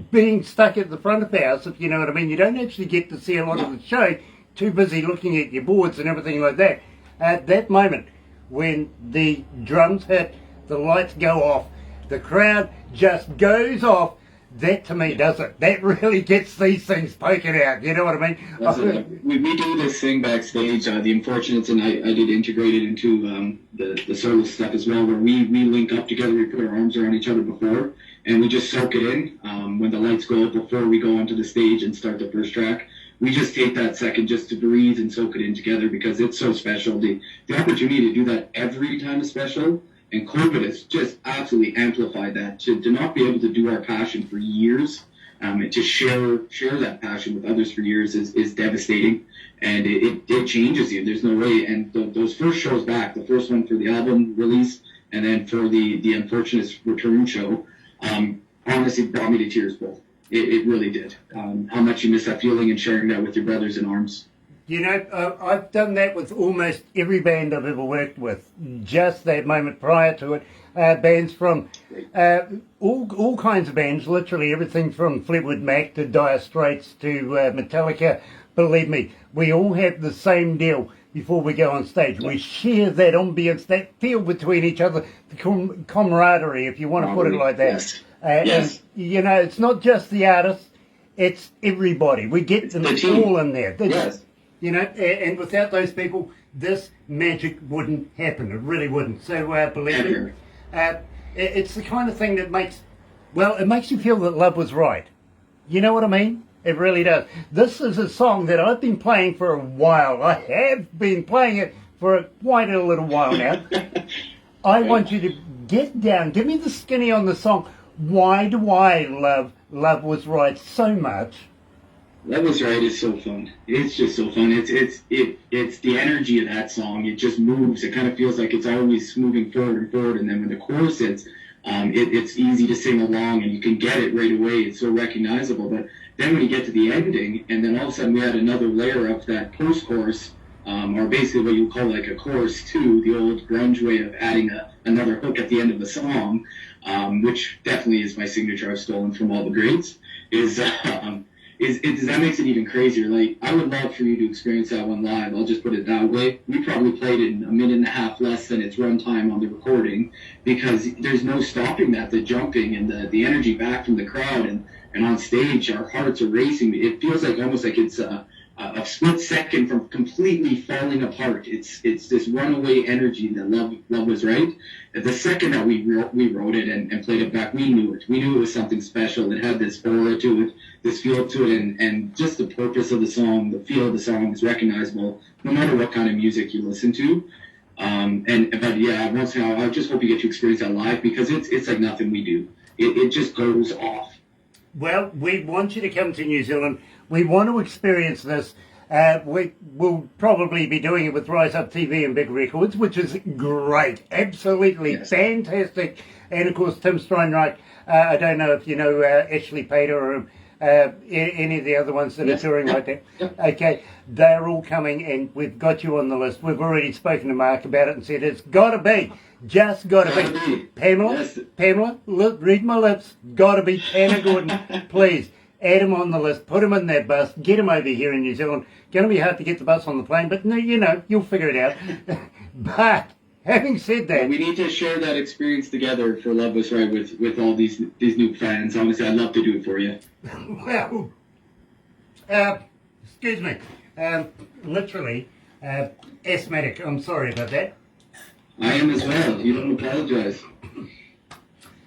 being stuck at the front of the house, if you know what I mean, you don't actually get to see a lot of the show, too busy looking at your boards and everything like that. At that moment, when the drums hit, the lights go off, the crowd just goes off, that to me does it. That really gets these things poking out, you know what I mean? We do this thing backstage, the Unfortunates, and I did integrate it into the solo stuff as well, where we link up together, we put our arms around each other before, and we just soak it in. When the lights go up before we go onto the stage and start the first track, we just take that second just to breathe and soak it in together because it's so special. The opportunity to do that every time is special. And COVID has just absolutely amplified that. To not be able to do our passion for years, and to share that passion with others for years is devastating, and it changes you. There's no way. And those first shows back, the first one for the album release, and then for the Unfortunates return show, honestly brought me to tears both. It really did. How much you miss that feeling and sharing that with your brothers in arms. You know, I've done that with almost every band I've ever worked with. Just that moment prior to it, bands from all kinds of bands, literally everything from Fleetwood Mac to Dire Straits to Metallica. Believe me, we all have the same deal before we go on stage. We share that ambience, that feel between each other, the camaraderie, if you want to put it like that. Yes. And, you know, it's not just the artists, it's everybody. We get them all in there. Yes. You know, and without those people, this magic wouldn't happen. It really wouldn't. So, believe me, it's the kind of thing that makes you feel that love was right. You know what I mean? It really does. This is a song that I've been playing for a while. I have been playing it for quite a little while now. I want you to get down. Give me the skinny on the song. Why do I love Love Was Right so much? Love Was Right is so fun. It's just so fun. It's the energy of that song. It just moves. It kind of feels like it's always moving forward and forward. And then when the chorus hits, it's easy to sing along and you can get it right away. It's so recognizable. But then when you get to the ending, and then all of a sudden we had another layer of that post-chorus, or basically what you would call like a chorus two, the old grunge way of adding another hook at the end of the song, which definitely is my signature. I've stolen from all the greats. That makes it even crazier. Like, I would love for you to experience that one live. I'll just put it that way. We probably played it in a minute and a half less than its runtime on the recording because there's no stopping that. The jumping and the energy back from the crowd and on stage, our hearts are racing. It feels like almost like it's a split second from completely falling apart. It's this runaway energy that love was right. The second that we wrote it and played it back, we knew it. We knew it was something special. It had this aura to it, this feel to it, and just the purpose of the song, the feel of the song is recognizable no matter what kind of music you listen to. But yeah, once in a while, I just hope you get to experience that live because it's like nothing we do. It just goes off. Well, we want you to come to New Zealand. We want to experience this. We will probably be doing it with Rise Up TV and Big Records, which is great. Absolutely fantastic. And, of course, Tim Steinreich. I don't know if you know Ashley Pater or any of the other ones that are touring like that. Okay, they're all coming, and we've got you on the list. We've already spoken to Mark about it and said it's got to be. Just got to be. Pamela, read my lips. Got to be Tanner Gordon. Please, add him on the list. Put him in that bus. Get him over here in New Zealand. Going to be hard to get the bus on the plane, but no, you know, you'll figure it out. But having said that, we need to share that experience together for Love Was Right with all these new fans. Honestly, I'd love to do it for you. Well, excuse me. Literally, asthmatic. I'm sorry about that. I am as well. You don't apologize.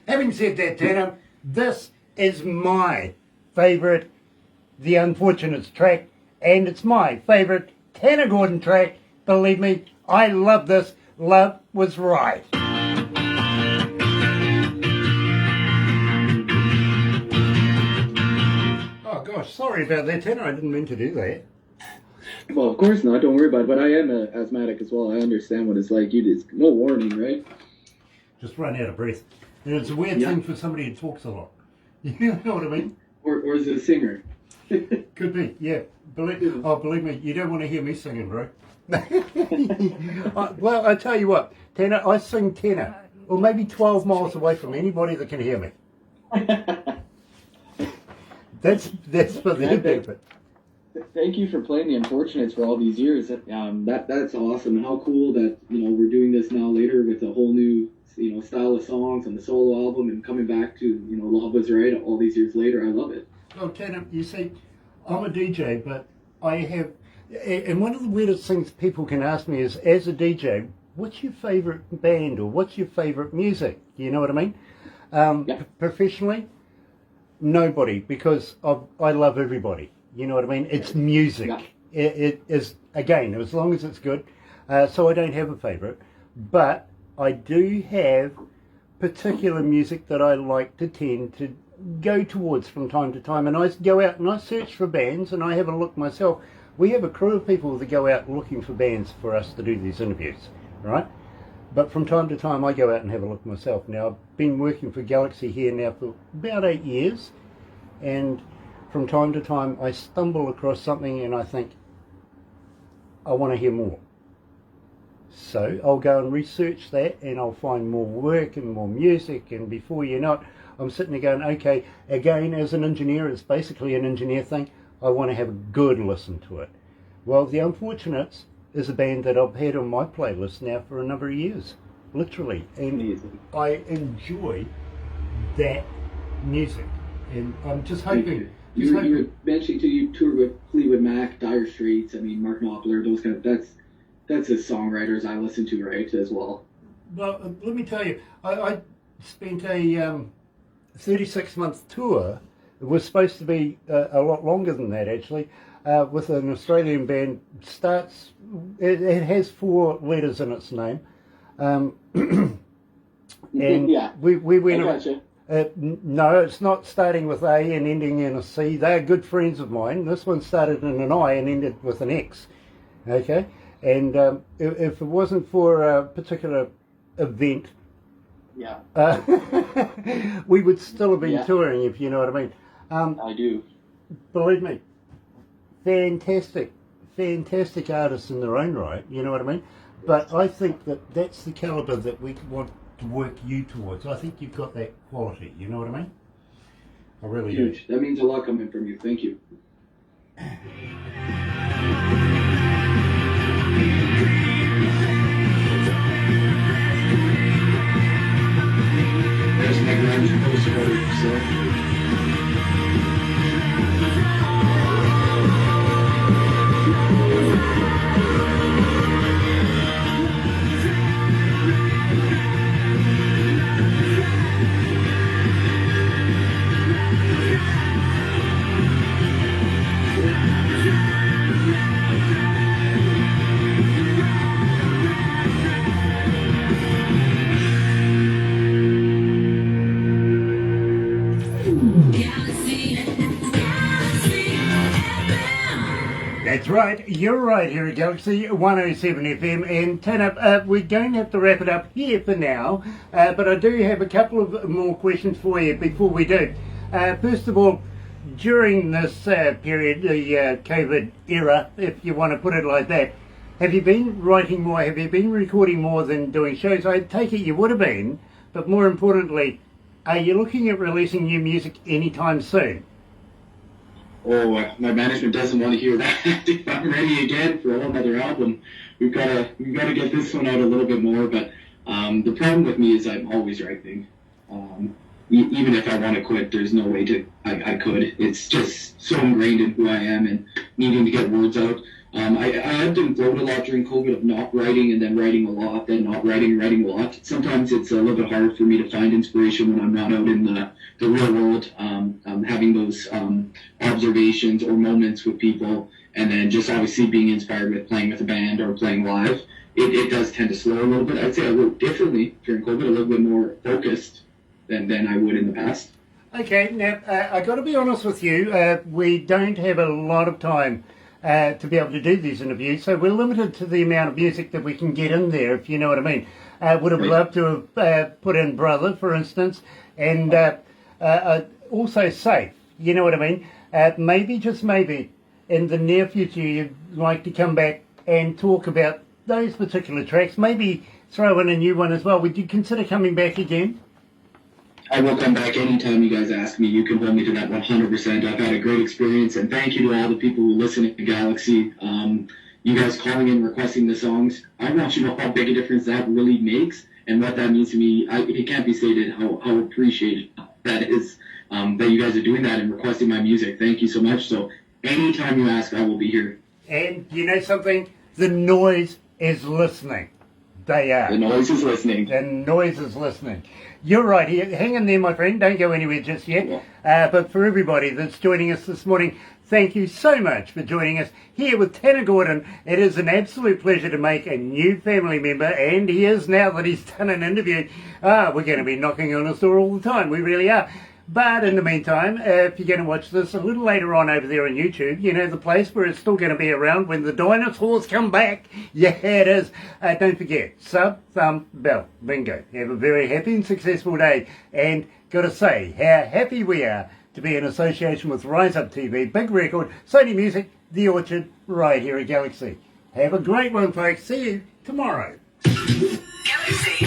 Having said that, Tanner, this is my favourite The Unfortunates track, and it's my favourite Tanner Gordon track. Believe me, I love this. Love Was Right. gosh, sorry about that, Tanner. I didn't mean to do that. Well, of course not. Don't worry about it. But I am asthmatic as well. I understand what it's like. It's no warning, right? Just run out of breath. And it's a weird thing for somebody who talks a lot. You know what I mean? Or is it a singer? Could be, yeah. Believe me, you don't want to hear me singing, bro. Well, I tell you what, tenor, I sing tenor, or maybe 12 miles away from anybody that can hear me. That's for their benefit. Thank you for playing the Unfortunates for all these years. That's awesome, and how cool that we're doing this now later with a whole new style of songs and the solo album, and coming back to Love Was Right all these years later. I love it. Oh, Tanner, you see, I'm a DJ, but I have, and one of the weirdest things people can ask me is, as a DJ, what's your favourite band or what's your favourite music? You know what I mean? Professionally, nobody, because I love everybody. You know what I mean? It's music. Yeah. It is, again, as long as it's good. So I don't have a favourite, but I do have particular music that I like to tend to go towards from time to time, and I go out and I search for bands and I have a look myself. We have a crew of people that go out looking for bands for us to do these interviews, right? But from time to time I go out and have a look myself. Now, I've been working for Galaxy here now for about 8 years, and from time to time I stumble across something and I think, I want to hear more. So I'll go and research that, and I'll find more work and more music, and before you know it, I'm sitting there going, okay, again, as an engineer, it's basically an engineer thing, I want to have a good listen to it. Well, The Unfortunates is a band that I've had on my playlist now for a number of years, literally, and Amazing. I enjoy that music, and I'm just hoping... You were mentioning too, you toured with Fleetwood Mac, Dire Straits, Mark Knopfler, those kind of, that's the songwriters I listen to, right, as well. Well, let me tell you, I spent a 36-month tour. It was supposed to be a lot longer than that, actually, with an Australian band. It has 4 letters in its name. And Yeah, we went... I gotcha. No, it's not starting with A and ending in a C. They're good friends of mine. This one started in an I and ended with an X. Okay? And if it wasn't for a particular event, Yeah, we would still have been touring, if you know what I mean. I do. Believe me, fantastic artists in their own right, you know what I mean? But I think that that's the calibre that we want to work you towards. I think you've got that quality, you know what I mean? I really do. Huge. That means a lot coming from you. Thank you. There's my grunge postcard, so. That's right, you're right here at Galaxy 107 FM, and Tanner, we're going to have to wrap it up here for now, but I do have a couple of more questions for you before we do. First of all, during this period, the COVID era, if you want to put it like that, have you been writing more, have you been recording more than doing shows? I take it you would have been, but more importantly, are you looking at releasing new music anytime soon? Oh, my management doesn't want to hear that. If I'm ready again for a whole other album, we've got to get this one out a little bit more. But the problem with me is I'm always writing. Even if I want to quit, there's no way I could. It's just so ingrained in who I am and needing to get words out. I have been floated a lot during COVID of not writing and then writing a lot, then not writing, writing a lot. Sometimes it's a little bit hard for me to find inspiration when I'm not out in the real world, having those observations or moments with people, and then just obviously being inspired with playing with a band or playing live. It does tend to slow a little bit. I'd say I wrote differently during COVID, a little bit more focused than I would in the past. Okay, now I got to be honest with you. We don't have a lot of time to be able to do these interviews, so we're limited to the amount of music that we can get in there, if you know what I mean. Would have loved to have put in Brother, for instance, and also Safe, you know what I mean. Maybe, just maybe, in the near future, you'd like to come back and talk about those particular tracks. Maybe throw in a new one as well. Would you consider coming back again? I will come back anytime you guys ask me. You can hold me to that 100%. I've had a great experience, and thank you to all the people who listen to Galaxy. You guys calling in, requesting the songs. I want you to know how big a difference that really makes and what that means to me. It can't be stated how appreciated that is, that you guys are doing that and requesting my music. Thank you so much. So anytime you ask, I will be here. And you know something? The noise is listening. They are. The noise is listening. The noise is listening. You're right. Hang in there, my friend. Don't go anywhere just yet. But for everybody that's joining us this morning, thank you so much for joining us here with Tanner Gordon. It is an absolute pleasure to make a new family member, and he is now that he's done an interview. We're going to be knocking on his door all the time. We really are. But in the meantime, if you're going to watch this a little later on over there on YouTube, you know, the place where it's still going to be around when the dinosaurs come back. Yeah, it is. Don't forget, sub, thumb, bell. Bingo. Have a very happy and successful day. And got to say how happy we are to be in association with Rise Up TV, Big Record, Sony Music, The Orchard, right here at Galaxy. Have a great one, folks. See you tomorrow. Galaxy.